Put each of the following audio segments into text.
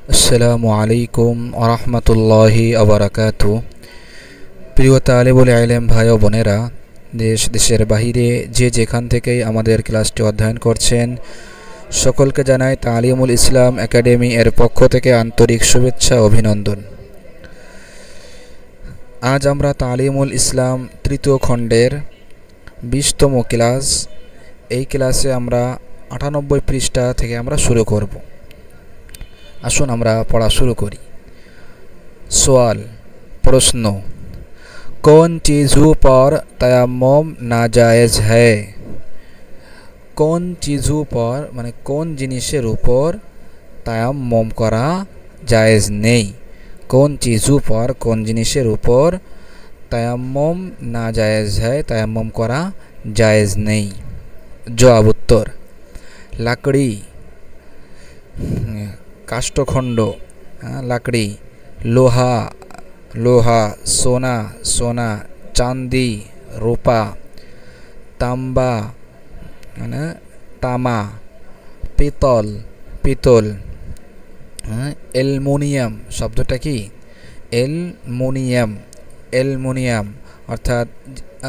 আসসালামু আলাইকুম আরহামতুল্লাহি আবরাকাতু। প্রিয় তালিবুল ইলম ভাই ও বোনেরা, দেশের বাহিরে যে যেখান থেকেই আমাদের ক্লাসটি অধ্যয়ন করছেন, সকলকে জানাই তালিমুল ইসলাম একাডেমি এর পক্ষ থেকে আন্তরিক শুভেচ্ছা ও অভিনন্দন। আজ আমরা তালিমুল ইসলাম তৃতীয় খণ্ডের 20তম ক্লাস। এই ক্লাসে আমরা 98 পৃষ্ঠা থেকে আমরা শুরু করব। আসুন আমরা পড়া শুরু করি। सवाल प्रश्न, कौन चीज़ों पर तयम्मुम नाजायज़ है? कौन चीज़ों पर माने कौन जिनिसेर ऊपर तयम्मुम करा जायज़ नहीं। कौन चीज़ों पर कौन जिनिसेर ऊपर तयम्मुम नाजायज़ है, तयम्मुम करा जायज़ नहीं। जवाब उत्तर, लाकड़ी, काष्ठखंड लाकड़ी, लोहा लोहा, सोना सोना, चांदी रूपा, तांबा तामा, पितल पितल, एलुमिनियम शब्दटा कि एलुमिनियम एलुमिनियम अर्थात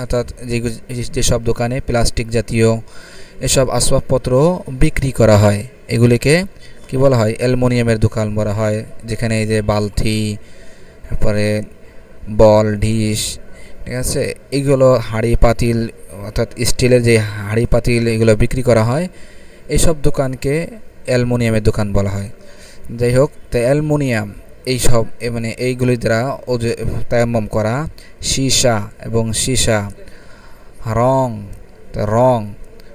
अर्थात যেসব দোকানে প্লাস্টিক জাতীয় এসব আসবাবপত্র বিক্রি করা হয় এগুলিকে কি বলা হয়? অ্যালুমিনিয়ামের দোকান বলা হয়। যেখানে এই যে বালতি, তারপরে বল ডিশ, ঠিক আছে, এগুলো হাঁড়ি পাতিল অর্থাৎ স্টিলের যে হাঁড়ি পাতিল এগুলো বিক্রি করা হয়, এইসব দোকানকে অ্যালুমিনিয়ামের দোকান বলা হয়। যাই হোক, তো অ্যালুমিনিয়াম এইসব মানে এইগুলি দ্বারা তায়াম্মুম করা, সীসা এবং সীসা, রং রং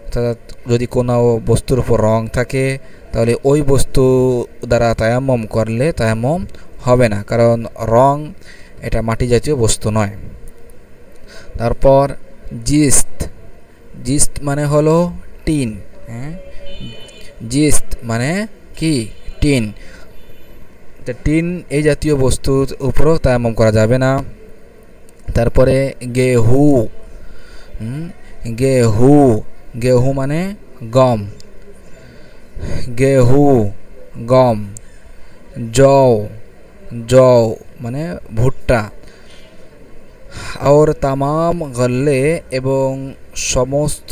অর্থাৎ যদি কোনো বস্তুর উপর রং থাকে তাহলে ওই বস্তু দ্বারা তায়াম্মুম করলে তায়াম্মুম হবে না, কারণ রং এটা মাটি জাতীয় বস্তু নয়। তারপর জিস্ত, জিস্ত মানে হলো টিন। জিস্ত মানে কি? টিন। তো টিন এই জাতীয় বস্তুর উপরও তায়াম্মুম করা যাবে না। তারপরে গেহু, গেহু গেহু মানে গম, गेहू गम, जौ जौ माने भुट्टा, और तमाम गल्ले एवं समस्त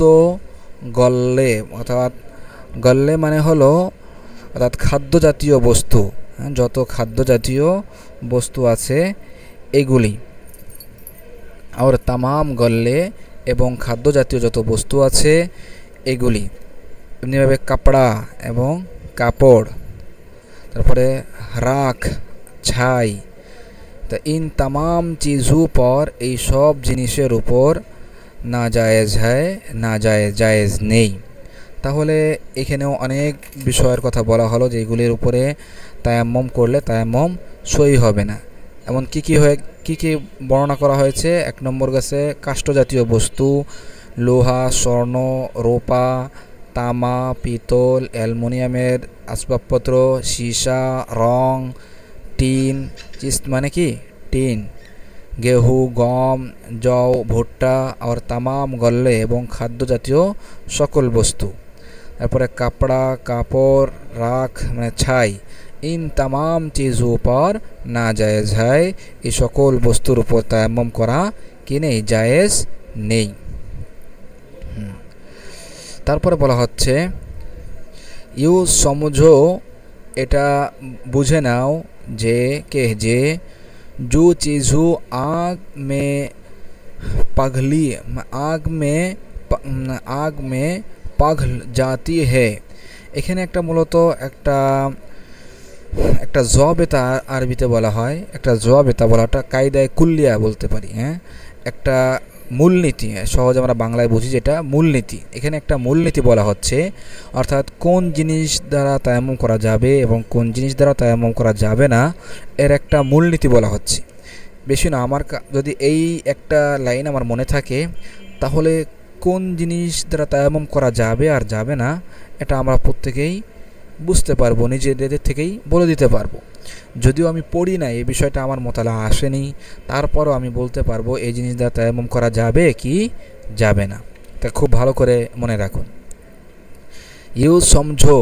गल्ले अर्थात गल्ले माने हलो अर्थात खाद्य जातीय बस्तु, যত খাদ্য জাতীয় বস্তু আছে এগুলি, और तमाम गल्ले এবং খাদ্য জাতীয় যত বস্তু আছে এগুলি। এমনিভাবে কাপড়া এবং কাপড়, তারপরে রাখ ছাই। তো ইন তামাম চিজু পর এই সব জিনিসের উপর না জায়েজ হয়, না জায়েজ নেই। তাহলে এখানেও অনেক বিষয়ের কথা বলা হলো যে এগুলির উপরে তায়াম্মুম করলে তায়াম্মুম সই হবে না। এমন কি কি বর্ণনা করা হয়েছে? 1 নম্বর গেছে কাষ্ঠ জাতীয় বস্তু, লোহা, স্বর্ণ, রূপা, তামা, পিতল, অ্যালুমিনিয়ামের আসবাবপত্র, সীসা, রং, টিন, চিস্ত মানে কি? টিন, গেহু, গম, জৌ, ভুট্টা আর তামাম গল্লে এবং খাদ্য জাতীয় সকল বস্তু। তারপরে কাপড়া, কাপড়, রাখ মানে ছাই। ইন তামাম চিজু পর না জায়েজ হয়, এই সকল বস্তুর উপর তায়াম্মুম করা কি নেই? জায়েজ নেই। তারপরে বলা হচ্ছে ইউ সমঝো, এটা বুঝে নাও যে কে যে जो चीज़ों आग में पघल जाती है। এখানে একটা মূলত একটা জবেতা আরবিতে বলা হয়, একটা জবেতা বলাটা কায়দায় কুল্লিয়া বলতে পারি। একটা মূলনীতি, সহজে আমরা বাংলায় বুঝি যেটা মূলনীতি। এখানে একটা মূলনীতি বলা হচ্ছে, অর্থাৎ কোন জিনিস দ্বারা তায়াম্মুম করা যাবে এবং কোন জিনিস দ্বারা তায়াম্মুম করা যাবে না এর একটা মূলনীতি বলা হচ্ছে। বেশি না, আমার যদি এই একটা লাইন আমার মনে থাকে তাহলে কোন জিনিস দ্বারা তায়াম্মুম করা যাবে আর যাবে না এটা আমরা প্রত্যেকেই বুঝতে পারবো, নিজেদের থেকেই বলে দিতে পারবো। যদিও আমি পড়ি না, এই বিষয়টা আমার মোতালা আসেনি, তারপরও আমি বলতে পারবো এই জিনিস দ্বারা তায়াম্মুম করা যাবে কি যাবে না। তা খুব ভালো করে মনে রাখুন। ইউ সমঝো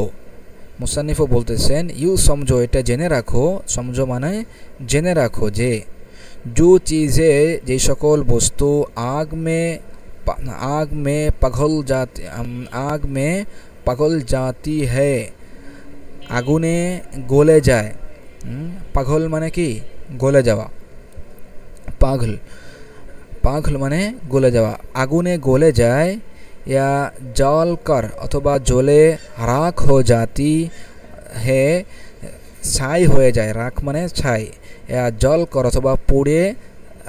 মুসান্নিফও বলতেছেন ইউ সমঝো, এটা জেনে রাখো, সমঝো মানে জেনে রাখো যে जो चीज़ें যে সকল বস্তু आग में पगल जाती है আগুনে গলে যায়। পাগল মানে কি গলে যাওয়া, পাগল পাগল মানে গলে যাওয়া, আগুনে গলে যায়। या जल कर অথবা জ্বলে রাখ हो जाती है, ছাই হয়ে যায়, রাখ মানে ছাই। या जल कर অথবা পুড়ে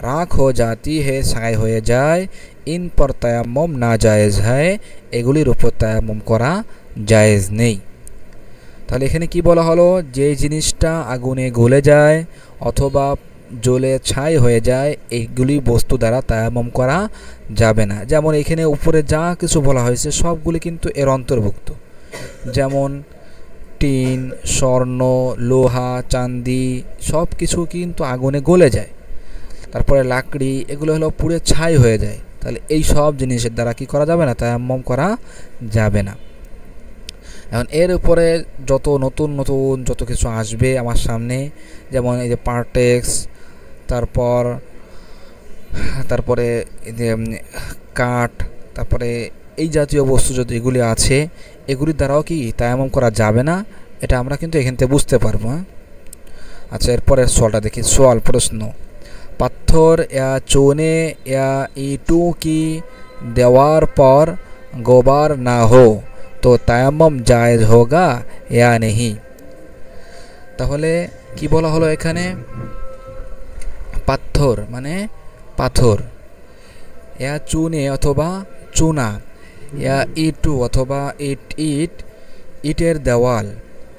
রাখ हो जाती है, ছাই হয়ে যায়। इन पर तयम्मुम नाजायज़ है, এগুলির উপর তায়াম্মুম করা জায়েজ নেই। তাহলে এখানে কি বলা হলো, যে জিনিসটা আগুনে গলে যায় অথবা জ্বলে ছাই হয়ে যায় এইগুলি বস্তু দ্বারা তায়াম্মুম করা যাবে না। যেমন এখানে উপরে যা কিছু বলা হয়েছে সবগুলি কিন্তু এর অন্তর্ভুক্ত। যেমন টিন, স্বর্ণ, লোহা, চাঁদি সব কিছু কিন্তু আগুনে গলে যায়। তারপরে লাকড়ি, এগুলো হলো পুড়ে ছাই হয়ে যায়। তাহলে এই সব জিনিসের দ্বারা কি করা যাবে না, তায়াম্মুম করা যাবে না। এখন এর উপরে যত নতুন নতুন যত কিছু আসবে আমার সামনে, যেমন এই যে পার্টেক্স, তারপরে কাঠ, তারপরে এই জাতীয় বস্তু যদি এগুলি আছে, এগুলির দ্বারাও কি তায়াম্মুম করা যাবে না, এটা আমরা কিন্তু এখান থেকে বুঝতে পারবো। আচ্ছা, এরপরের সোয়ালটা দেখি। সোয়াল প্রশ্ন, पत्थर या चूने या ईंटों की दीवार पर गोबर ना हो तो তায়াম্মুম জায়েজ होगा या नहीं। তাহলে কি বলা হলো এখানে, পাথর মানে পাথর, या চুনে অথবা চুনা, या ইটু অথবা ইটের দেওয়াল।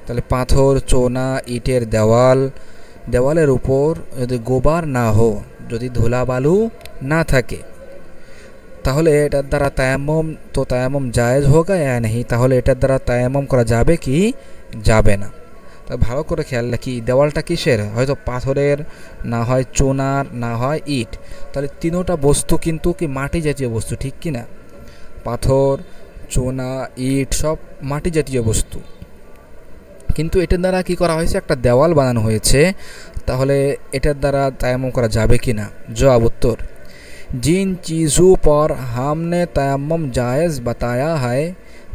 তাহলে পাথর, চুনা, ইটের দেওয়াল, দেওয়ালের উপর যদি গোবার না হো, যদি ধুলা বালু না থাকে, তাহলে এটার দ্বারা তায়াম্মুম তো তায়াম্মুম জায়েজ হোগা ইয়া নেহি, তাহলে এটার দ্বারা তায়াম্মুম করা যাবে কি যাবে না। তাই ভালো করে খেয়াল রাখি, দেওয়ালটা কিসের, হয়তো পাথরের, না হয় চুনার, না হয় ইট। তাহলে তিনোটা বস্তু কিন্তু কি মাটি জাতীয় বস্তু, ঠিক কি না? পাথর, চুনা, ইট সব মাটি জাতীয় বস্তু, কিন্তু এটার দ্বারা কি করা হয়েছে, একটা দেওয়াল বানানো হয়েছে। তাহলে এটার দ্বারা তায়াম্মুম করা যাবে কি না? জবাব উত্তর, जिन चीज़ों पर हमने तयम्मुम जायज़ बताया है,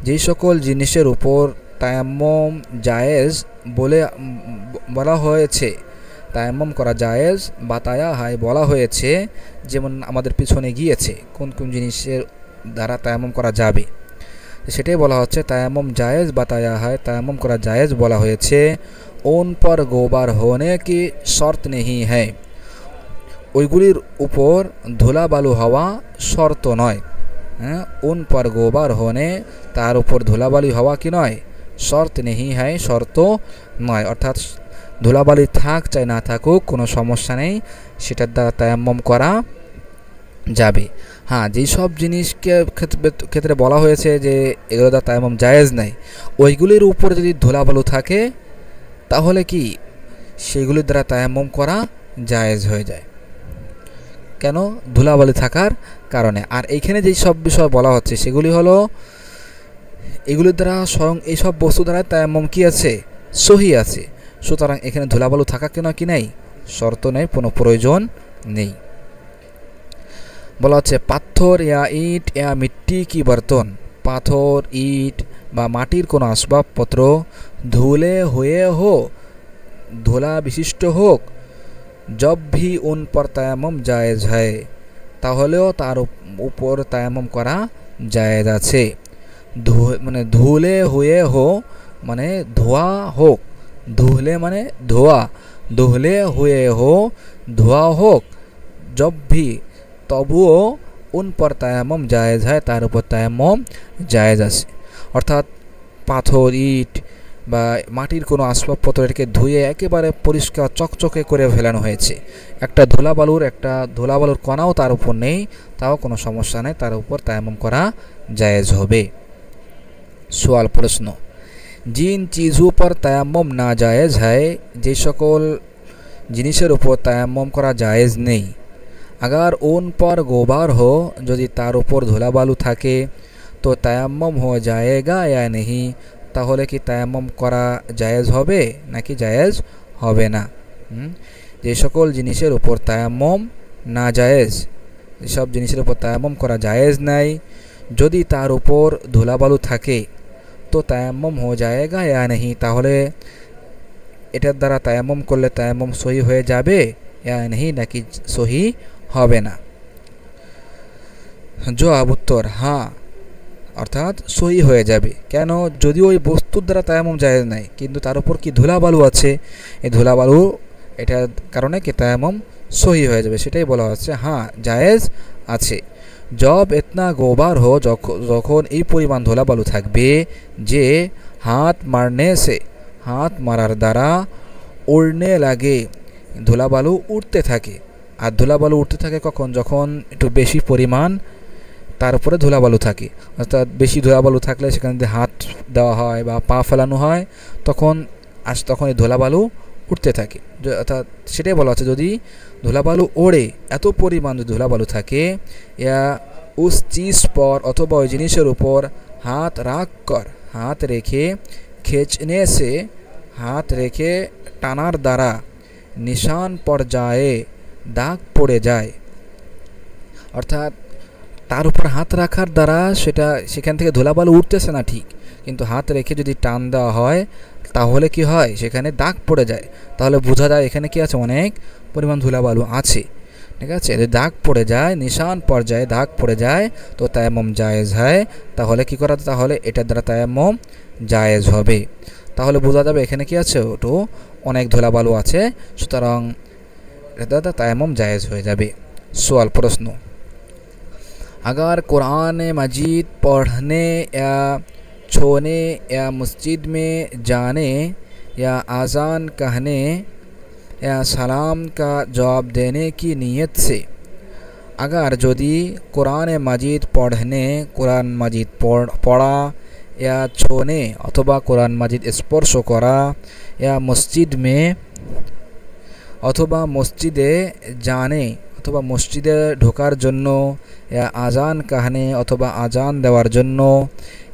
যে সকল জিনিসের উপর তায়াম্মুম জায়েজ বলা হয়েছে, তায়াম্মুম করা জায়েজ, বাতায়া হয় বলা হয়েছে, যেমন আমাদের পিছনে গিয়েছে কোন কোন জিনিসের দ্বারা তায়াম্মুম করা যাবে, সেটাই বলা হচ্ছে তায়াম্মুম জায়েজ বাতায়া হয়, তায়াম্মুম করা জায়েজ বলা হয়েছে। उन पर गोबर होने की शर्त नहीं है, ওইগুলির উপর ধুলা বালু হওয়া শর্ত নয়। হ্যাঁ, উন পর গোবার হনে, তার উপর ধুলাবালি হওয়া কি নয়, শর্ত নেই হয়, শর্ত নয়। অর্থাৎ ধুলাবালি থাক চাই না থাকুক কোনো সমস্যা নেই, সেটার দ্বারা তায়াম্মুম করা যাবে। হ্যাঁ, যেই সব জিনিসকে ক্ষেত্রে বলা হয়েছে যে এগুলো দ্বারা তায়াম্মুম জায়েজ নাই, ওইগুলির উপর যদি ধুলাবালু থাকে তাহলে কি সেগুলির দ্বারা তায়াম্মুম করা জায়েজ হয়ে যায়। কেন? ধুলাবালি থাকার কারণে। আর এইখানে যেই সব বিষয় বলা হচ্ছে সেগুলি হলো এগুলির দ্বারা স্বয়ং এইসব বস্তু দ্বারা তায়াম্মুম কি আছে, সহি আছে। সুতরাং এখানে ধুলাবালু থাকা কেন কি নেই, শর্ত নেই, কোনো প্রয়োজন নেই। বলা হচ্ছে পাথর ইয়া ইট ইয়া মিট্টি কি বর্তন, পাথর, ইট বা মাটির কোনো আসবাবপত্র ধুলে হয়ে হো, ধুলা বিশিষ্ট হোক, जब भी उन पर তায়াম্মুম জায়েজ হয়, তাহলেও তার উপর তায়াম্মুম করা জায়েজ আছে। মানে ধুলে হয়ে হো মানে ধোয়া হোক, ধুলে মানে ধোয়া, ধুলে হয়ে হো ধোয়া হোক, जब भी তবুও उन पर তায়াম্মুম জায়েজ হয়, তার উপর তায়াম্মুম জায়েজ আছে। অর্থাৎ পাথর, ইট বা মাটির কোনো আসবাবপত্রকে ধুয়ে একেবারে পরিষ্কার চকচকে করে ফেলানো হয়েছে, একটা ধুলাবালুর কণাও তার উপর নেই, তাও কোনো সমস্যা নেই, তার উপর তায়াম্মুম করা জায়েজ হবে। সওয়াল প্রশ্ন, जिन चीज़ों पर তায়াম্মুম না জায়েজ হয়, যে সকল জিনিসের উপর তায়াম্মুম করা জায়েজ নেই, अगर उन पर गोबर हो, যদি তার উপর ধুলাবালু থাকে, তো তায়াম্মুম हो जाएगा या नहीं, তাহলে কি তায়াম্মুম করা জায়েজ হবে নাকি জায়েজ হবে না? যে সকল জিনিসের উপর তায়াম্মুম না জায়েজ, যেসব জিনিসের উপর তায়াম্মুম করা জায়েজ নাই, যদি তার উপর ধুলাবালু থাকে তো তায়াম্মুম হয়ে যায়গা ইয়া নেহি, তাহলে এটার দ্বারা তায়াম্মুম করলে তায়াম্মুম সহি হয়ে যাবে ইয়া নেহি, নাকি সহি হবে না? জবাব উত্তর হ্যাঁ, অর্থাৎ সহি হয়ে যাবে। কেন? যদি ওই বস্তুর দ্বারা তায়াম্মুম জায়েজ নাই কিন্তু তার উপর কি ধুলাবালু আছে, এই ধুলাবালু এটার কারণে কি তায়াম্মুম সহি হয়ে যাবে, সেটাই বলা হচ্ছে হ্যাঁ জায়েজ আছে। জব এতনা গোবার হো, যখন এই পরিমাণ ধুলাবালু থাকবে যে হাত মারনে সে, হাত মারার দ্বারা উড়নে লাগে, ধুলাবালু উঠতে থাকে। আর ধুলাবালু উঠতে থাকে কখন? যখন একটু বেশি পরিমাণ তার উপরে ধুলাবালু থাকে, অর্থাৎ বেশি ধুলাবালু থাকলে সেখানে যদি হাত দেওয়া হয় বা পা ফেলানো হয় তখন এই ধুলাবালু উঠতে থাকে। অর্থাৎ সেটাই বলা হচ্ছে যদি ধুলাবালু ওড়ে, এত পরিমাণ যদি ধুলাবালু থাকে, ইয়া উস চিজ পর অথবা ওই জিনিসের উপর হাত রাখ কর, হাত রেখে খেচনে সে, হাত রেখে টানার দ্বারা নিশান পড় যায়, দাগ পড়ে যায়। অর্থাৎ তার উপর হাত রাখার দ্বারা সেখান থেকে ধুলাবালু উঠতেছে না ঠিক, কিন্তু হাত রেখে যদি টান দেওয়া হয় তাহলে কি হয়? সেখানে দাগ পড়ে যায়। তাহলে বোঝা যায় এখানে কি আছে? অনেক পরিমাণ ধুলাবালু আছে। ঠিক আছে, যদি দাগ পড়ে যায়, নিশান পর্যায়ে দাগ পড়ে যায় তো তায়াম্মুম জায়েজ হয়। তাহলে কি করা? তাহলে এটার দ্বারা তায়াম্মুম জায়েজ হবে। তাহলে বোঝা যাবে এখানে কি আছে? ওটো অনেক ধুলাবালু আছে, সুতরাং এটার দ্বারা তায়াম্মুম জায়েজ হয়ে যাবে। सवाल प्रश्न, अगर कुरान मजीद पढ़ने या छूने या मस्जिद में जाने या आज़ान कहने या सलाम का जवाब देने की नीयत से, अगर यदि कुरान मजीद पढ़ने, कुरान मजीद पढ़ा या छूने अथवा कुरान मजीद स्पर्श करा या मस्जिद में अथवा मस्जिदे जाने अथवा मस्जिदे ढोकार जन्नो या आज़ान कहने अथवा आज़ान देवार जन्नो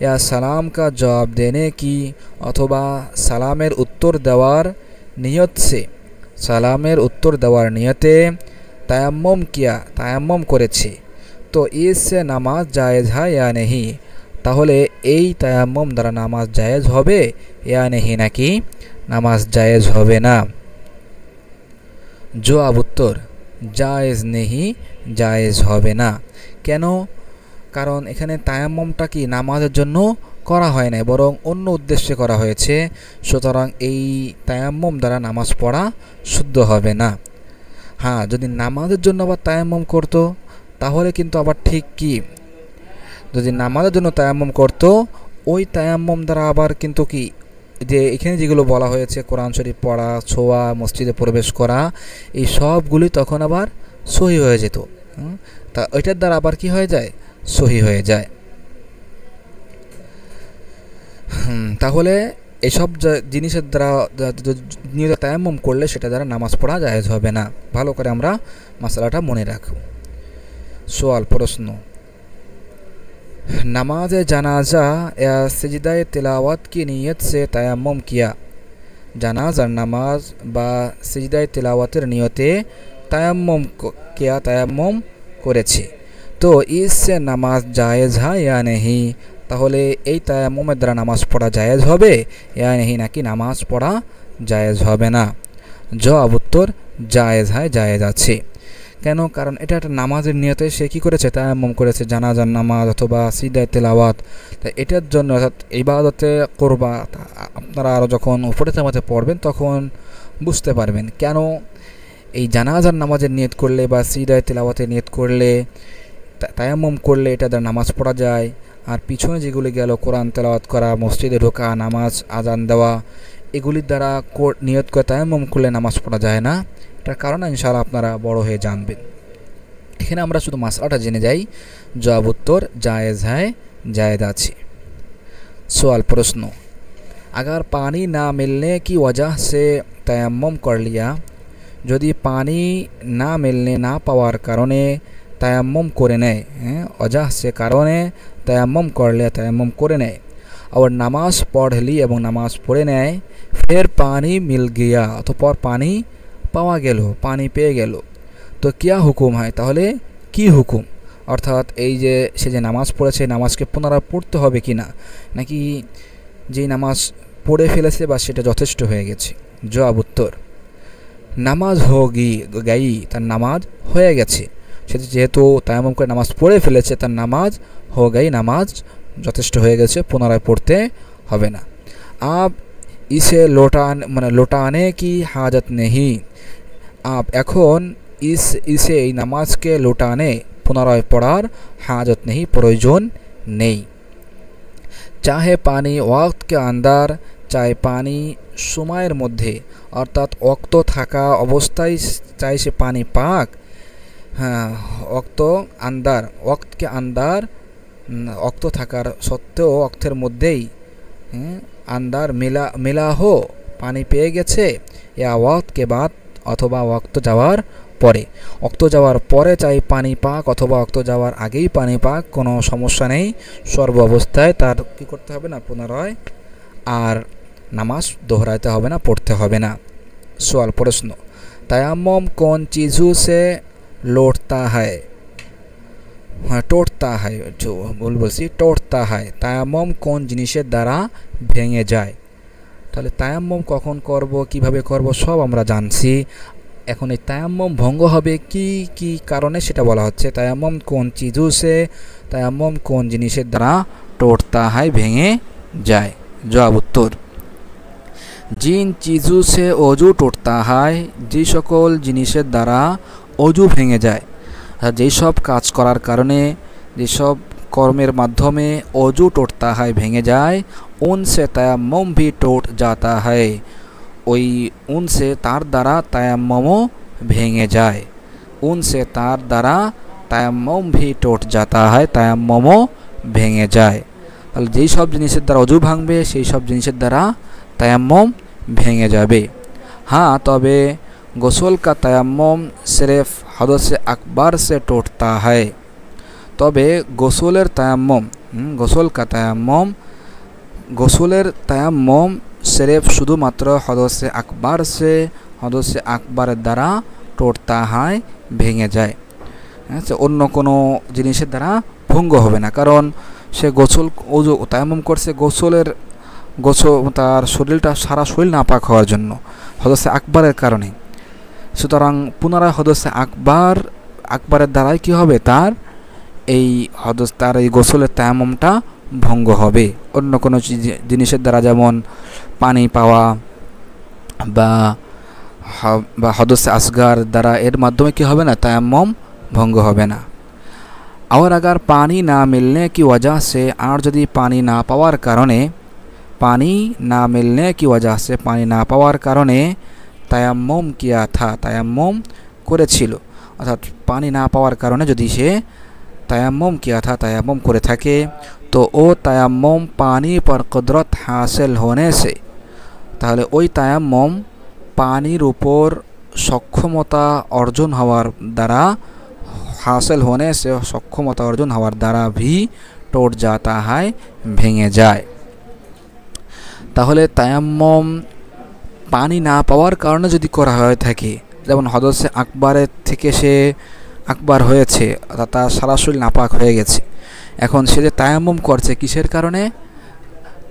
या सलाम का जवाब देने की अथवा सलामेर उत्तर देवार नियत से, सलामेर उत्तर देवार नियते तायम्मुम किया, तायम्मुम करेছে, तो इससे नामाज जायज़ है या नहीं? তাহলে এই তায়াম্মুম দ্বারা নামাজ জায়েজ হবে ইয়া নেহি, নাকি নামাজ জায়েজ হবে না? জবাব উত্তর জায়েজ নেহি, জায়েজ হবে না। কেন? কারণ এখানে তায়াম্মুমটা কি নামাজের জন্য করা হয় না, বরং অন্য উদ্দেশ্যে করা হয়েছে, সুতরাং এই তায়াম্মুম দ্বারা নামাজ পড়া শুদ্ধ হবে না। হ্যাঁ, যদি নামাজের জন্য আবার তায়াম্মুম করতো তাহলে কিন্তু আবার ঠিক কি, যদি নামাজের জন্য তায়াম্মুম করতো ওই তায়াম্মুম দ্বারা আবার কিন্তু কি, যে এখানে যেগুলো বলা হয়েছে কোরআন শরীফ পড়া, ছোঁয়া, মসজিদে প্রবেশ করা, এই সবগুলি তখন আবার সহি হয়ে যেত। তা ওইটার দ্বারা আবার কি হয়ে যায়? সহি হয়ে যায়। তাহলে এসব জিনিসের দ্বারা নিয়ত তায়াম্মুম করলে সেটা দ্বারা নামাজ পড়া জায়েজ হবে না। ভালো করে আমরা মাসালাটা মনে রাখব। सवाल प्रश्न, नमाज जनाजा या सिजदाए तिलावत की नीयत से तयम्मुम किया, जनाजार नमाज बा सिजदाए तिलावतेर नियते तयम्मुम किया, तयम्मुम करेছে, तो इससे नमाज जायज़ है या नहीं? তাহলে এই তায়াম্মুমের দ্বারা নামাজ পড়া জায়েজ হবে ইয়া নেহি, নাকি নামাজ পড়া জায়েজ হবে না? জবাব উত্তর জায়েজ হয়, জায়েজ আছে। কেন? কারণ এটা একটা নামাজের নিয়তে সে কী করেছে? তায়াম্মুম করেছে, জানাজার নামাজ অথবা সিজদায়ে তিলাওয়াত। তাই এটার জন্য অর্থাৎ ইবাদতে করবা, আপনারা আরও যখন উপরে জামাতে পড়বেন তখন বুঝতে পারবেন কেন এই জানাজার নামাজের নিয়ত করলে বা সিজদায়ে তিলাওয়াতের নিয়ত করলে, তায়াম্মুম করলে এটা দ্বারা নামাজ পড়া যায়, আর পিছনে যেগুলি গেল কোরআন তেলাওয়াত করা, মসজিদে ঢোকা, নামাজ আজান দেওয়া, এগুলির দ্বারা নিয়ত করে তায়াম্মুম করলে নামাজ পড়া যায় না। এটার কারণ ইনশাআল্লাহ আপনারা বড় হয়ে জানবেন। এখানে আমরা শুধু মাসলাটা জেনে যাই। জবাব উত্তর জায়েজ হ্যায়, জায়েজ আছে। सवाल प्रश्न, अगर पानी ना मिलने की वजह से तयम्मुम कर लिया, यदि पानी ना मिलने ना पावार कारणे तयम्मुम करे नेय, वजह से कारणे तयम्मुम कर लिया, तयम्मुम करे नेय, और नमाज पढ़ ली एवं नमाज पढ़े নেয় फिर पानी मिल गया অতঃপর পানি পাওয়া গেল পানি পেয়ে গেল তো কিয়া হুকুম হয় তাহলে কি হুকুম অর্থাৎ এই যে সে যে নামাজ পড়েছে নামাজকে পুনরায় পড়তে হবে কিনা নাকি যে নামাজ পড়ে ফেলেছে বা সেটা যথেষ্ট হয়ে গেছে জবাব উত্তর নামাজ হোগি গাই তার নামাজ হয়ে গেছে সে যেহেতু তায়াম্মুম করে নামাজ পড়ে ফেলেছে তার নামাজ হো গাই নামাজ যথেষ্ট হয়ে গেছে পুনরায় পড়তে হবে না আপ ইসে লৌটানে কি হাজত নেই আপ এখন ইসে এই নামাজকে লৌটানে পুনরায় পড়ার হাজত নেই প্রয়োজন নেই चाहे पानी वक्त के अंदर चाहे पानी সময়ের মধ্যে অর্থাৎ ওক্ত থাকা অবস্থায় চাই সে পানি পাক হ্যাঁ ওক্ত কে আন্দার ওক্ত থাকার সত্ত্বেও অক্তের মধ্যেই আন্দার মেলা হো পানি পেয়ে গেছে ইয়া ওয়াক্ত কে বাদ অথবা ওক্ত যাওয়ার পরে ওক্ত যাওয়ার পরে চাই পানি পাক অথবা ওক্ত যাওয়ার আগেই পানি পাক কোনো সমস্যা নেই সর্ব অবস্থায় তার কি করতে হবে না পুনরায় আর নামাজ दोहराते হবে না পড়তে হবে না सवाल प्रश्न तयम्मुम कौन चीज़ों से लौटता है टूटता है जो বলছি टूटता है तयम्मुम কোন জিনিসের দ্বারা ভেঙে যায় তাহলে তায়াম্মুম কখন করব কিভাবে করব সব আমরা জানছি এখন এই তায়াম্মুম ভঙ্গ হবে কি কি কারণে সেটা বলা হচ্ছে তায়াম্মুম কোন चीज़ों से তায়াম্মুম কোন জিনিসের দ্বারা टूटता है ভেঙে যায় জবাব উত্তর जिन चीज़ों से অজু टूटता है যে সকল জিনিসের দ্বারা অজু ভেঙে যায় আর যেই সব কাজ করার কারণে যে সব কর্মের মাধ্যমে অজু टूटता है ভেঙে যায় उनसे तयम्मुम भी टूट जाता है ওই उनसे তার দ্বারা তায়াম্মুমও ভেঙে যায় उनसे তার দ্বারা তায়াম্মুম भी टूट जाता है তায়াম্মুমও ভেঙে যায় তাহলে যেই সব জিনিসের দ্বারা অজু ভাঙবে সেই সব জিনিসের দ্বারা তায়াম্মুম ভেঙে যাবে हाँ तबे गोसल का तयम्मुम सिर्फ हदस अकबर से टूटता है तबे गोसलेर तयम्मुम सिर्फ शुधुमात्र हदस अकबर द्वारा टूटता है भेंगे जाए अन्य कोनो जिनिसेर द्वारा भंग होबे ना कारण से गोसल ओजु तयम्मुम करছে গোসল তার শরীরটা সারা শরীর নাপাক হওয়ার জন্য হদসে আকবরের কারণে সুতরাং পুনরায় হদসে আকবরের দ্বারাই কি হবে তার এই গোসলের তায়াম্মুমটা ভঙ্গ হবে অন্য কোনো জিনিসের দ্বারা যেমন পানি পাওয়া বা হদসে আসগার দ্বারা এর মাধ্যমে কি হবে না তায়াম্মুম ভঙ্গ হবে না और अगर पानी ना मिलने की वजह से और यदि पानी ना पावार कारणे पानी ना मिलने की वजह से पानी ना पावार कारणे तयम्मुम किया था तयम्मुम करेछिलो अर्थात पानी ना पावार कारणे यदि से तयम्मुम किया था तयम्मुम करे थाके तो ओ तयम्मुम पानी पर कुदरत हासिल होने से ताहले ओई तयम्मुम पानीर ऊपर सक्षमता अर्जन हওয়ার द्वारा हासिल होने से सक्षमता अर्जन हওয়ার द्वारा भी टूट जाता है भेंगे जाए তাহলে তায়াম্মুম পানি না পাওয়ার কারণে যদি করা হয়ে থাকে যেমন হদসে আকবরের থেকে সে আকবার হয়েছে অর্থাৎ তার সারা শরীর নাপাক হয়ে গেছে এখন সে যে তায়াম্মুম করছে কিসের কারণে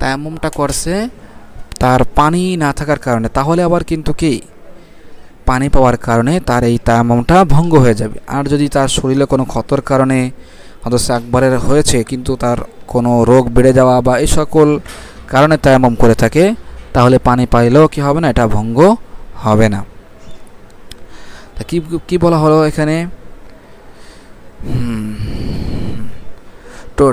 তায়াম্মুমটা করছে তার পানি না থাকার কারণে তাহলে আবার কিন্তু কি পানি পাওয়ার কারণে তার এই তায়াম্মুমটা ভঙ্গ হয়ে যাবে আর যদি তার শরীরে কোনো ক্ষতর কারণে হদসে আকবরের হয়েছে কিন্তু তার কোনো রোগ বেড়ে যাওয়া বা এই সকল কারণে তায়াম্মুম করে থাকে তাহলে পানি পাইলেও কি হবে না এটা ভঙ্গ হবে না তা কি বলা হলো এখানে तो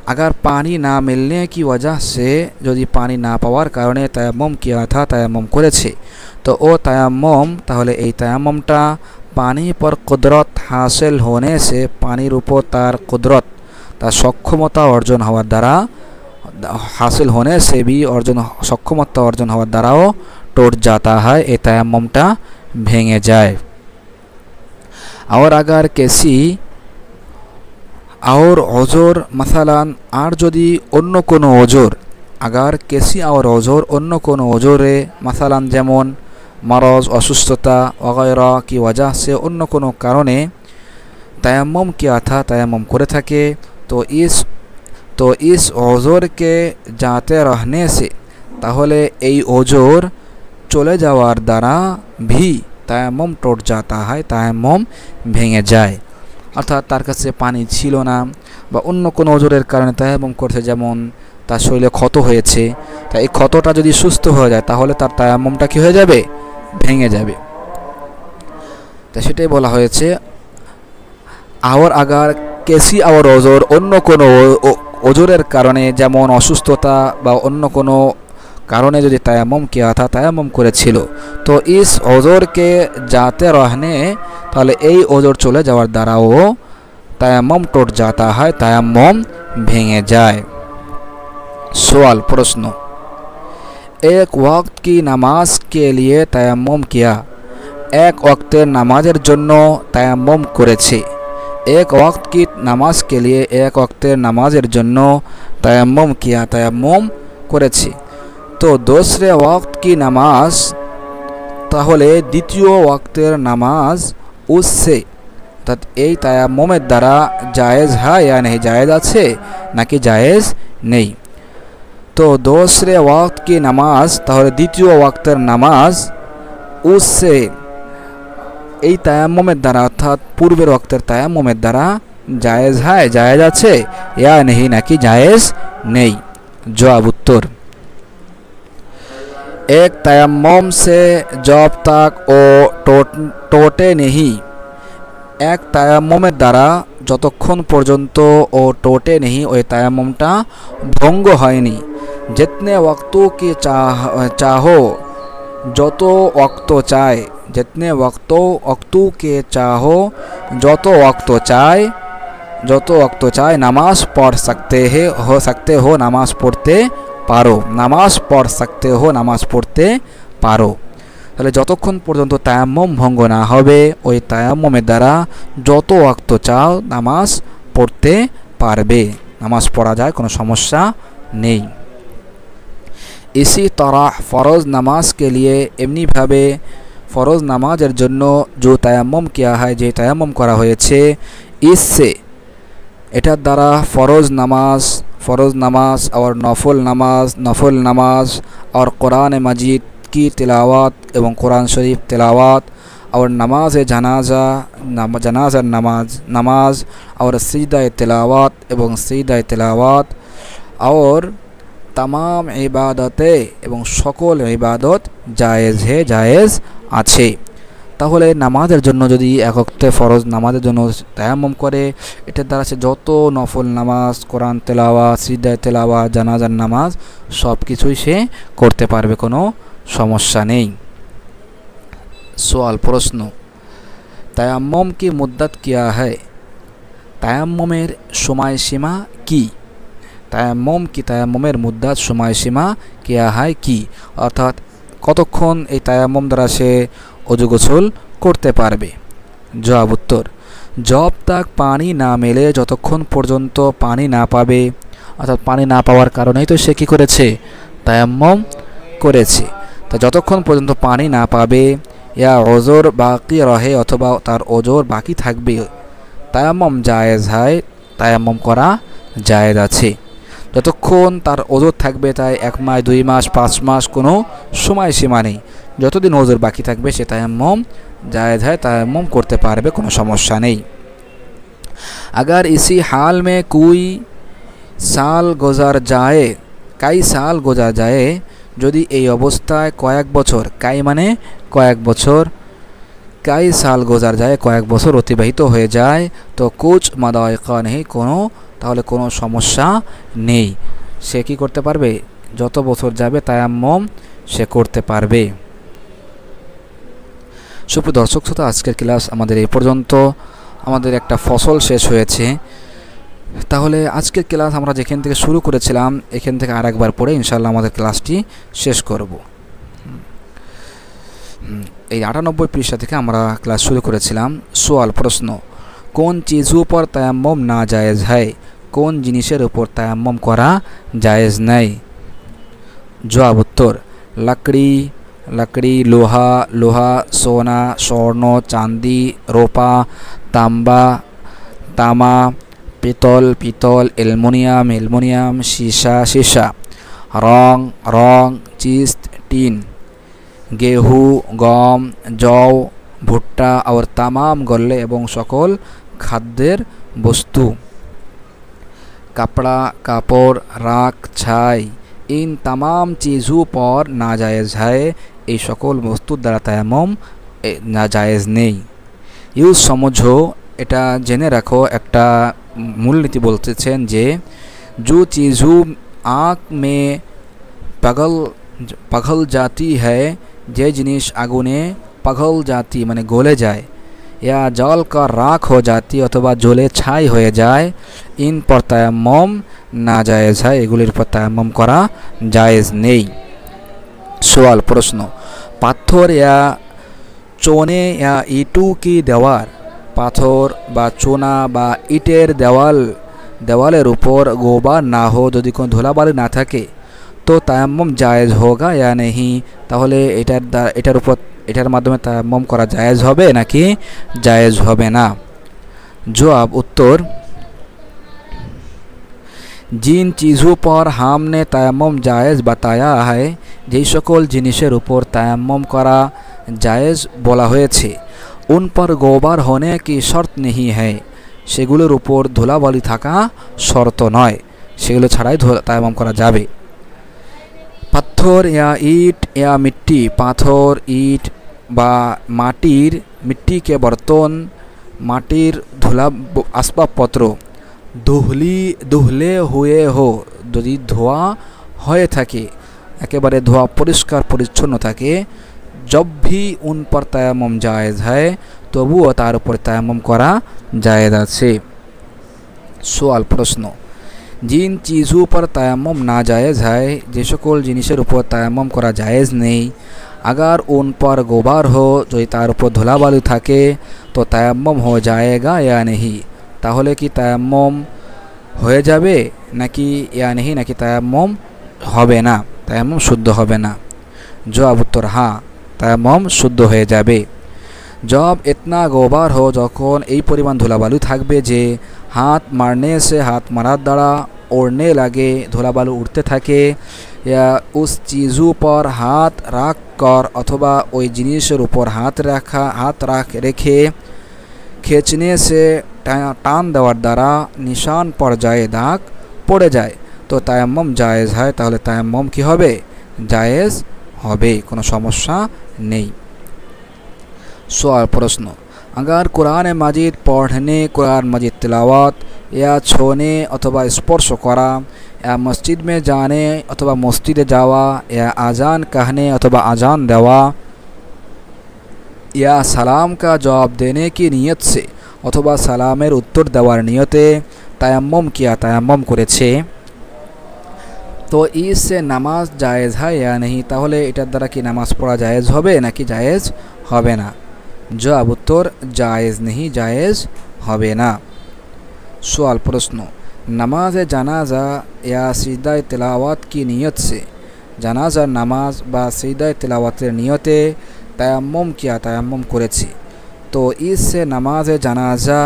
अगर पानी ना मिलने की वजह से यदि पानी ना पावार कारणे तयम्मुम किया था तयम्मुम करेছে तो ओ तयम्मुम ताहले এই तयम्मुमটা पानी पर कुदरत हासिल होने से पानीर ऊपर तार कुदरत तार सक्षमता अर्जन हওয়ার দ্বারা हासिल होने से भी अर्जन सक्षमता अर्जन हওয়ার দ্বারাও टूट जाता है এই तयम्मुमটা ভেঙে যায় और अगर किसी और ओजोर मसलान और जदि अन्य कोनो ओजोर अगर किसी और ओजोर अन्य कोनो ओजोरे मसलान जेमन मरज असुस्थता वगैरह की वजह से अन्य कोनो कारणे तयम्मुम किया था तयम्मुम करे थके तो इस ओजोर के जाते रहने से ताहले এই ওজোর চলে যাওয়ার দ্বারা भी তায়াম্মুম टूट जाता है তায়াম্মুম ভেঙে যায় অর্থাৎ তার কাছে পানি ছিল না বা অন্য কোনো ওজোরের কারণে তায়াম্মুম করতে যেমন তার শরীরে ক্ষত হয়েছে তাই এই ক্ষতটা যদি সুস্থ হয়ে যায় তাহলে তার তায়াম্মুমটা কি হয়ে যাবে ভেঙে যাবে তাই সেটাই বলা হয়েছে और अगर किसी और ओजोर अन्य कोनो ओजोरेर कारणे जेमन असुस्थता बा अन्य कोनो कारणे यदि तयम्मुम किया था तयम्मुम करेछिलो तो इस ओजोर के जाते रहने ताहले এই ओजोर चले जाওয়ার দ্বারাও तयम्मुम टूट जाता है तयम्मुम भेंगे जाए। सवाल प्रश्न एक वक्त की नमाज के लिए तयम्मुम किया एक वक्तेर नामाजेर जन्य तयम्मुम करेছে एक वक्त की नमाज के लिए एक वक्तेर नमाजेर जन्य तयम्मुम किया तयम्मुम करेছি तो दूसरे वक्त की नमाज ताहले द्वितीय वक्तेर नमाज उससे अर्थात এই তায়াম্মুমের দ্বারা জায়েজ है या नहीं जायज़ আছে নাকি জায়েজ নেই तो दूसरे वक्त की नमाज ताहले द्वितीय वक्तेर नमाज उससे এই তায়াম্মুমের দ্বারা অর্থাৎ পূর্বের ওয়াক্তের তায়াম্মুমের দ্বারা জায়েজ है জায়েজ আছে या नहीं নাকি জায়েজ নেই जवाब उत्तर एक तयम्मुम से जब तक ओ टोटे नहीं एक तयम्मुमेर द्वारा যতক্ষণ পর্যন্ত ও टोटे नहीं ওই তায়াম্মুমটা ভঙ্গ হয়নি जितने वक्तों की चाहो যত वक्त चाय जितने वक्तों के चाहो जो वक्त चाय नमाज पढ़ सकते हो नमाज पढ़ते पारो नमाज पढ़ सकते हो नमाज पढ़ते पारो তাহলে যতক্ষণ পর্যন্ত তায়াম্মুম ভঙ্গ না হবে ওই তায়াম্মুমের দ্বারা যত ওয়াক্ত চাও নামাজ পড়তে পারবে নামাজ পড়া যায় কোনো সমস্যা নেই। इसी तरह फ़रज़ नमाज के लिए एमनी भावे फ़रज़ नमाजेर जन्य जो तयम्मुम किया है जे तयम्मुम करा होयेछे इससे एटार द्वारा फ़रज़ नमाज और नफल नमाज और कुरान मजीद की तिलावत एवं कुरान शरीफ तिलावत और नमाज जनाजा नमाज और सिजदा तिलावत एवं सिजदा तिलावत और तमाम इबादते एवं सकल इबादत जायज़ है जायज़ आछे ताहले नामाजेर जन्य यदि एक वक्ते फरज नामाजेर जन्य तायाम्मुम करे एटार द्वारा से जत नफल नामाज कुरान तेलाওয়াত सिजदा तेलाওয়াত জানাজার नामाज सब किछुई से करते पारबे कोनो समस्या नेই। सवाल प्रश्न तायाम्मुम की मुद्दत क्या है तायाम्मुमेर সময়সীমা কি तायाम्मुमेर मुद्दत সময়সীমা क्या है कि अर्थात कतक्षण এই তায়াম্মুম দ্বারা সে ওযু গোসল করতে পারবে। जवाब उत्तर जब तक पानी ना मेले যতক্ষণ পর্যন্ত পানি না পাবে অর্থাৎ পানি না পাওয়ার কারণেই তো সে কি করেছে তায়াম্মুম করেছে তা যতক্ষণ পর্যন্ত পানি না পাবে या ওজোর বাকি রহে অথবা তার ওজোর বাকি থাকবে তায়াম্মুম জায়েজ হয় তায়াম্মুম করা জায়েজ আছে যতক্ষণ তার ওজোর থাকবে তাই 1 মাস 2 মাস 5 মাস কোনো সময়সীমা নেই যতদিন ওজোর बाकी থাকবে সে তায়াম্মুম जायज़ है तायम्मुम करते पारबे कोनो समस्या नहीं। अगर इसी हाल में कोई साल गुजार जाए कई साल गुजार जाए यदि এই অবস্থায় কয়েক বছর কাই মানে কয়েক বছর कई साल गुजार जाए कয়েক বছর অতিবাহিত হয়ে যায় তো कुछ मदायका नहीं कोनो তাহলে কোনো সমস্যা নেই সে কি করতে পারবে যত বছর যাবে তায়াম্মুম সে করতে পারবে। সুপ্রিয় দর্শক শ্রোতা আজকের ক্লাস আমাদের এই পর্যন্ত আমাদের একটা ফসল শেষ হয়েছে তাহলে আজকের ক্লাস আমরা যেখান থেকে শুরু করেছিলাম এখান থেকে আরেকবার পড়ে ইনশাআল্লাহ আমাদের ক্লাসটি শেষ করব। এই 98 পৃষ্ঠা থেকে আমরা ক্লাস শুরু করেছিলাম। সওয়াল প্রশ্ন কোন চিজের উপর তায়াম্মুম না জায়েজ হয়, কোন জিনিসের উপর তায়াম্মুম করা জায়েজ নাই। জবাব উত্তর लकड़ी लकड़ी, लोहा लोहा, सोना स्वर्ण, चांदी रूपा, तांबा तामा, पितल पितल, एलुमिनियम एलुमिनियम, शीशा शीशा, रंग रंग, चिस्त टीन, गेहूँ गम जौ भुट्टा और तमाम गल्ले एवं सकल खाद्येर वस्तु। कपड़ा कापड़ राख छाई इन तमाम चीज़ों पर नाजायज़ है, এই সকল বস্তুর দ্বারা তায়াম্মুম নাজায়েজ নেই। ইউজ समझो, এটা জেনে রাখো, একটা মূলনীতি বলতেছেন যে जो चीज़ों आँख में पगल जाती है, যে জিনিস আগুনে पगल जाती মানে গলে যায়, या जल का राख हो जाती अथवा जले छाई हो जाए, इन पर तायम्मुम नाजायज़ है, एगुलिर पर तायम्मुम करा जायज़ नहीं। सवाल प्रश्न, पाथर या चोने या इटू की देवार, पाथर बा चोना बा इटेर देवालेर ऊपर गोबर ना हो, यदि कोनो धूलाबाली ना थाके तो तायम्मुम जायज़ होगा या नहीं, ताहले एटार ऊपर एटार माध्यमे तायम्मुम करा जायज़ होबे नाकि जायज़ होबे ना। जवाब उत्तर, जिन चीज़ों पर हमने तायम्मुम जायज़ बताया है, जे सकल जिनिसेर ऊपर तायम्मुम करा जायज़ बोला हয়েছে, उन पर गोबर होने की शर्त नहीं है, सेगुलोर ऊपर धूलाबाली थाका शर्त नय, सेगुलो छाड़ाई तायम्मुम करा जाबे। पत्थर या ईट या मिट्टी, पाथर ईट बा माटिर मिट्टी के बर्तन, माटिर धूला आसबाबपत्र धुले हुए हो, यदि धोआ हये थाके एकेबारे धोआ परिष्कार परिच्छन्न थाके, जब भी उन पर तायम्मुम जायज़ है तबुओ तार ऊपर तायम्मुम करा जायज़ आछे। सवाल प्रश्न, जिन चीज़ों पर तायम्मुम नाजायज़ है, जे सकल जिनिसेर ऊपर तायम्मुम करा जायज़ नहीं, अगर उन पर गोबर हो, जो तार ऊपर धूलाबाली थाके तो तायम्मुम हो जाएगा या नहीं, ताहले कि तायम्मुम हो जाबे नाकि या नहीं, नाकि तायम्मुम होबे ना, तायम्मुम शुद्ध होबे ना। जवाब उत्तर हाँ, तायम्मुम शुद्ध हो जाबे। जब इतना गोबर हो, যখন এই পরিমাণ ধুলাবালু থাকবে যে हाथ मारने से हाथ मारार द्वारा उड़ने लगे, धूलाबालू उड़ते থাকে, या उस चीज़ों पर हाथ रख कर अथवा ওই জিনিসের উপর हाथ रेखे खींचने से टान देवार द्वारा निशान पड़ जाए, दाग पड़े जाए, तो तायम्मुम जायज़ है, ताहले तायम्मुम कि होबे जायज़ होबे, कोनो समस्या नहीं। सवाल प्रश्न, अगर कुरान मजीद पढ़ने, कुरान मजीद तिलावत या छूने अथवा स्पर्श करा, या मस्जिद में जाने अथवा मस्जिदे जावा, या आजान कहने अथवा आजान देवा, या सलाम का जवाब देने की नियत से अथवा सलामेर उत्तर देवार नियते तायम्मुम किया, तायम्मुम करेছে, तो इससे नामाज जायज़ है या नहीं, ताहले एटार द्वारा कि नामाज पढ़ा जायज़ होबे नाकि जायज़ होबे ना। जवाब उत्तर जायज़ नहीं, जायज़ होबे ना। सवाल प्रश्न, नमाज जनाजा या सिजदा तिलावत की नियत से, जनाजा नमाज बा सिजदा तिलावतेर नियते तायम्मुम किया, तायम्मुम करेছে, तो इससे नमाज जनाजा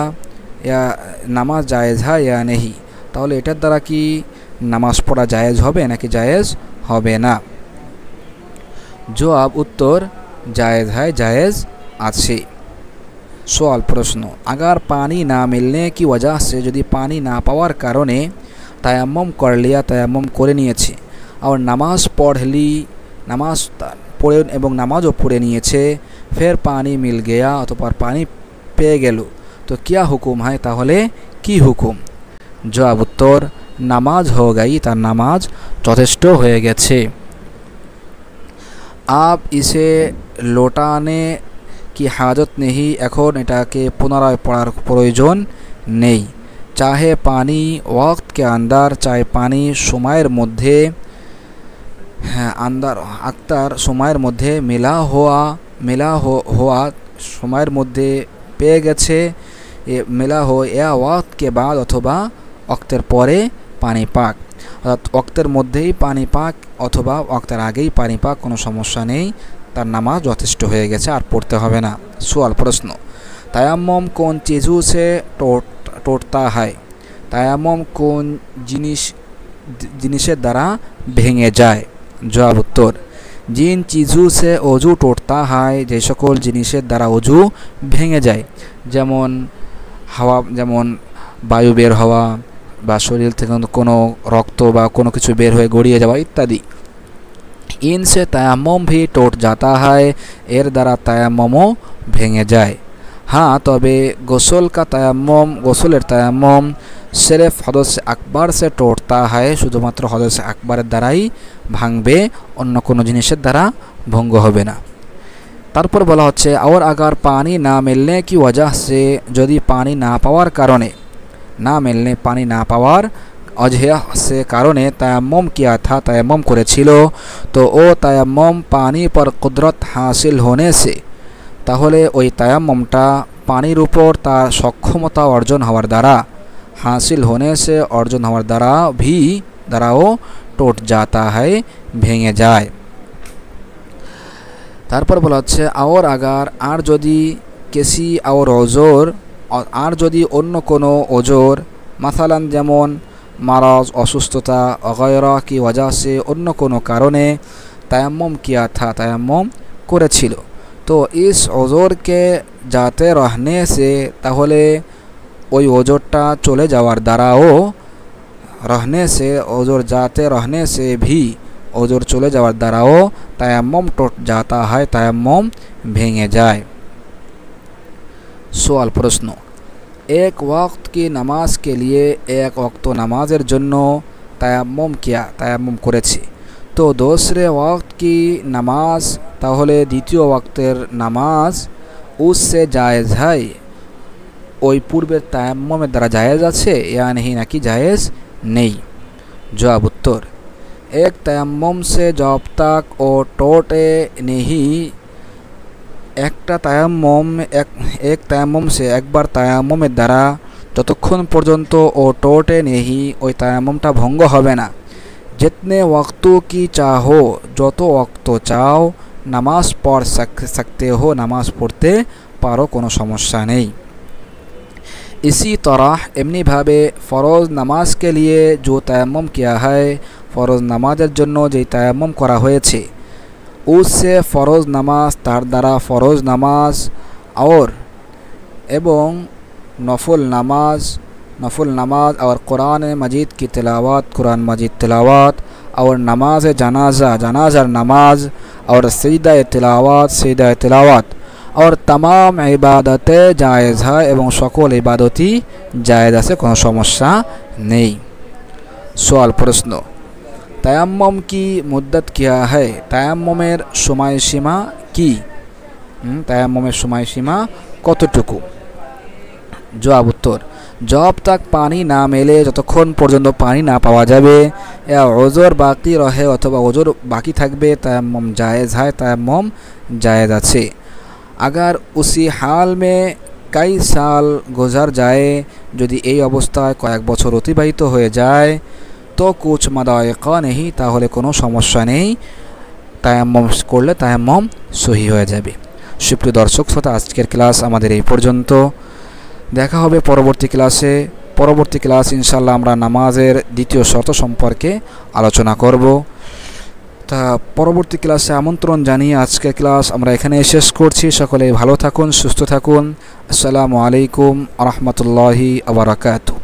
या नमाज जायज़ है या नहीं, ताहले एटार द्वारा कि नामाज पढ़ा जायज़ होबे नाकि जायज़ होबे ना। जवाब उत्तर जायज़ है, जायज़ आछे। सवाल प्रश्न, अगर पानी ना मिलने की वजह से, यदि पानी ना पावार कारणे तायम्मुम कर लिया, तायम्मुम करे निয়েছে और नमाज पढ़ली, नमाज पढ़े एवं नमाजও पढ़े নিয়েছে, फिर पानी मिल गया अथवा पानी পেয়ে গেল, तो क्या हुकुम है, ताहले कि हुकुम। जवाब उत्तर नामाज हो गई, तार नामाज যথেষ্ট হয়ে গেছে। आप इसे लौटाने की हाजत नहीं, এখন এটাকে পুনরায় পড়ার প্রয়োজন নেই, चाहे पानी वक्त के अंदर, चाहे पानी সময়ের মধ্যে, अंदर अक्तार সময়ের মধ্যে मिला हुआ সময়ের মধ্যে পেয়ে গেছে, मिला हो या वक्त के बाद अथवा वक्तेर परे पानी पाक अर्थात वक्तेर मध्येই पानी पाक अथवा वक्तेर আগেই पानी पाक কোনো সমস্যা নেই তার নামাজ যথেষ্ট হয়ে গেছে আর পড়তে হবে না। सवाल प्रश्न তায়াম্মুম কোন চিজু সে टूटता है তায়াম্মুম কোন জিনিসের দ্বারা ভেঙে যায়। জবাব উত্তর जिन चीज़ों से অজু टूटता है যে সকল জিনিসের দ্বারা অজু ভেঙে যায় যেমন হাওয়া যেমন বায়ু বের হওয়া বা শরীর থেকে কোনো রক্ত বা কোনো কিছু বের হয়ে গড়িয়ে যাওয়া ইত্যাদি। इनसे तयम्मुम भी टूट जाता है एर द्वारा तयम्मुमও ভেঙে যায়। हाँ तबे गोसल का तयम्मुम गोसलेर तयम्मुम सिर्फ हदस আকবার से टूटता है शुधुमात्र हदस আকবারের দ্বারাই ভাঙবে অন্য কোনো জিনিসের দ্বারা ভঙ্গ হবে না। তারপর বলা হচ্ছে और अगर पानी ना मिलने की वजह से যদি পানি না পাওয়ার কারণে না মিলনে পানি না পাওয়ার अजह से कारणे तयम्मुम किया था तयम्मुम करेछिलो तो ओ तयम्मुम पानी पर कुदरत हासिल होने से ताहले ओई तयम्मुमटा पानीर ऊपर तार सक्षमता अर्जन हওয়ার द्वारा हासिल होने से अर्जन हওয়ার द्वारा भी द्वाराओ टूट जाता है भेंगे जाए। तारपर बला हच्छे और अगर आर जदि किसी और ओजोर आर जदि अन्य कोनो ओजोर मसलन जेमन माराज असुस्थता वगैरह की वजह से अन्य कोनो कारणे तयम्मुम किया था तयम्मुम करेछिलो तो इस ओजोर के जाते रहने से ताहले ओई ओजोरटा चले जावार द्वाराओ रहने से ओजोर जाते रहने से भी ओजोर चले जावार द्वाराओ तयम्मुम टूट जाता है तयम्मुम भेंगे जाए। सवाल प्रश्न एक वक्त की नमाज के लिए एक वक्त नमाजेर जन्नो तयम्मुम किया तयम्मुम करेছি तो दूसरे वक्त की नमाज ताहले द्वितीय वक्तेर नमाज उससे जायज़ है ওই পূর্বের তায়াম্মুমের দ্বারা জায়েজ আছে या नहीं নাকি জায়েজ নেই। जवाब उत्तर एक तयम्मुम से जब तक ओ टूटे नहीं একটা তায়াম্মুম एक तयम्मुम से एक बार তায়াম্মুমের দ্বারা যতক্ষণ পর্যন্ত ও टूटे नहीं ওই তায়াম্মুমটা ভঙ্গ হবে না। जितने वक्तों की चाहो যত वक्त চাও नमाज पढ़ सकते हो नमाज पढ़ते पारो कोनो समस्या नहीं। इसी तरह एमनी भावे फ़रोज़ नमाज के लिए जो तयम्मुम किया है फ़रोज़ नमाजेर जन्नो जे तयम्मुम करा होयेछे उससे फ़रोज़ नमाज तार द्वारा फ़रोज़ नमाज और एवं नफल नमाज और कुरान मजीद की तिलावत कुरान मजीद तिलावत और नमाज जनाज़ार नमाज और सजदा तिलावत और तमाम इबादतें जायज़ है एवं सकल इबादती जायज़ आछे कोनो समस्या नहीं। सवाल प्रश्न तयम्मुम की मुद्दत क्या है तयम्मुमेर সময়সীমা की तयम्मुमेर সময়সীমা কতটুকু। जवाब उत्तर जब तक पानी ना मेले যতক্ষণ পর্যন্ত পানি না পাওয়া যাবে या ওজোর বাকি रहे अथवा ওজোর बाकी থাকবে तयम्मुम जायज़ है तयम्मुम जायज़ আছে। अगर उसी हाल में कई साल गुजर जाए यदि এই অবস্থায় কয়েক বছর অতিবাহিত হয়ে যায় तो कुछ मदायका नहीं ताहले कोनो समस्या नहीं तयम्मुम करले तयम्मुम सही हो जाबे। सुप्रिय दर्शक श्रोता आजकेर क्लास आमादेर এই পর্যন্ত দেখা হবে পরবর্তী ক্লাসে। পরবর্তী ক্লাস ইনশাআল্লাহ আমরা নামাজের দ্বিতীয় শর্ত সম্পর্কে আলোচনা করব। তা পরবর্তী ক্লাসে আমন্ত্রণ জানিয়ে আজকের ক্লাস আমরা এখানেই শেষ করছি। সকলে ভালো থাকুন সুস্থ থাকুন। আসসালামু আলাইকুম ওয়া রাহমাতুল্লাহি ওয়া বারাকাতুহু।